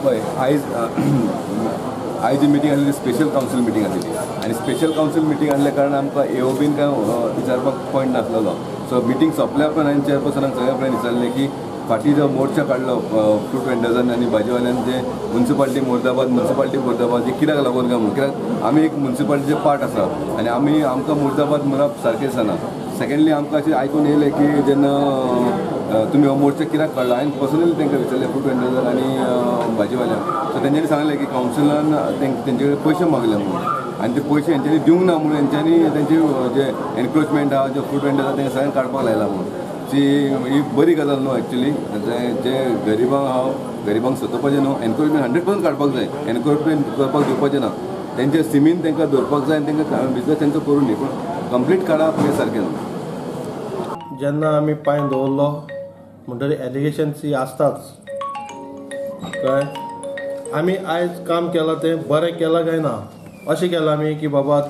पळय आयज जी मिटींग आसली स्पेशल कावन्सील मिटींग आसली आनी स्पेशल कावन्सील मिटींग आसल्या कारण आमकां AOBन काय विचारपाक पॉयंट नासलेलो. सो मिटींग सोंपल्या उपरांत हांवें चेअरपर्सनाक सगळ्या कडेन विचारलें की फाटीं जो मोर्चा काडलो फ्रूट वेंडर्सांनी आनी भाजीवाल्यांनी जे म्युन्सिपालिटी मुर्दाबाद हे कित्याक लागून काय म्हणून, कित्याक आमी एक म्युन्सिपालिटीचे पार्ट आसा आनी आमकां मुर्दाबाद म्हणप सारकें दिसना. सेकेंडली आमकां अशें आयकून येयलें की जेन्ना तुमी हो मोर्चा कित्याक काडलो, हांवें पर्सनली तांकां विचारलें फ्रूट वेंडर्सांक आनी भाजीवाल्यांक. सो तेंच्यांनी सांगलें की कावन्सिलान तेंचे कडेन पयशे मागले म्हणून आनी ते पयशे हेंच्यांनी दिवंक ना म्हणून हेंच्यांनी तेंचे जे एनक्रोचमेंट आहा जे फ्रूट वेंडर्स आहा तेंकां सगळ्यांक काडपाक लायला म्हणून. ही बरी गजाल न्हू एक्चुली. जे गरिबांक सतोवपाचें न्हू, एनक्रोचमेंट 100% काडपाक जाय, एनक्रोचमेंट करपाक दिवपाचें ना. तेंच्या सिमीन तांकां दवरपाक जाय आनी तांकां बिजनेस तेंचो करूं न्ही, पूण कंप्लीट काडप हें सारकें न्हू. जेन्ना आमी पांय दवरलो म्हणटरी एलिगेशन्स ही आसताच कळ्ळें. आमी आयज काम केलां तें बरें केलां काय ना अशें केलां आमी की बाबा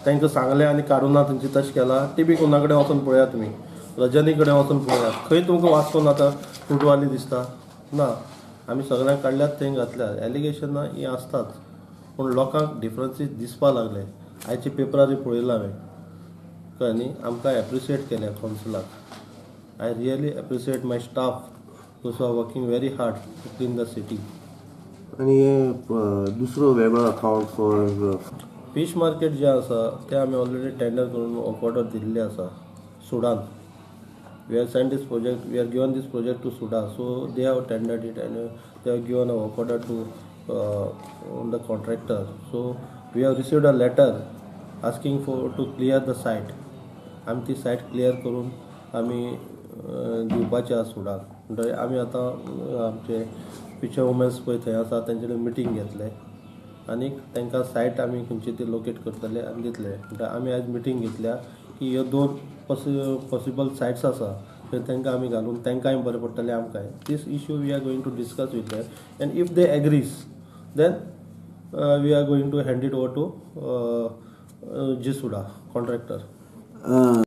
तांकां सांगलें आनी काडूं ना तेंची तशें केलां. टीबी कोणा कडेन वचून पळया, तुमी रजनी कडेन वचून पळया, खंय तुमकां वाचून आतां फ्रूटवाली दिसता ना. आमी सगळ्यांक काडल्यात थंय घातल्यात. एलिगेशनां ही आसताच, पूण लोकांक डिफरन्सीस दिसपा लागले. आयच्या पेपरार पळयलां हांवें कळ्ळें न्ही. आमकां एप्रिशिएट केलें कावन्सिलाक. I really appreciate my staff those are working very hard to clean the city. आणि दुसरो वेगळो अकाउंट फॉर फिश मार्केट जें आसा तें आमी ऑलरेडी टेंडर करून वर्क ऑर्डर दिल्ली आसा सुडान. We have sent this project, we have given this project to SUDA. So they have tendered it and they have given a work order to the contractor. So we have received a letter asking for to clear the site. आमी ती सायट clear करून आमी दिवपाची आसा सुडाक. म्हणटकीर आमी आतां आमचे फिशर वुमन्स पळय थंय आसा तेंचे कडेन मिटींग घेतले आनी तांकां सायट आमी खंयची ती लोकेट करतले आनी दितले. म्हणटकीर आमी आयज मिटींग घेतल्या की ह्यो 2 पॉसिबल सायट्स आसा थंय तांकां आमी घालून तांकांय बरें पडटलें आमकांय. This issue we are going to discuss with them and if they agrees then we are going to hand it over to G SUDA contractor.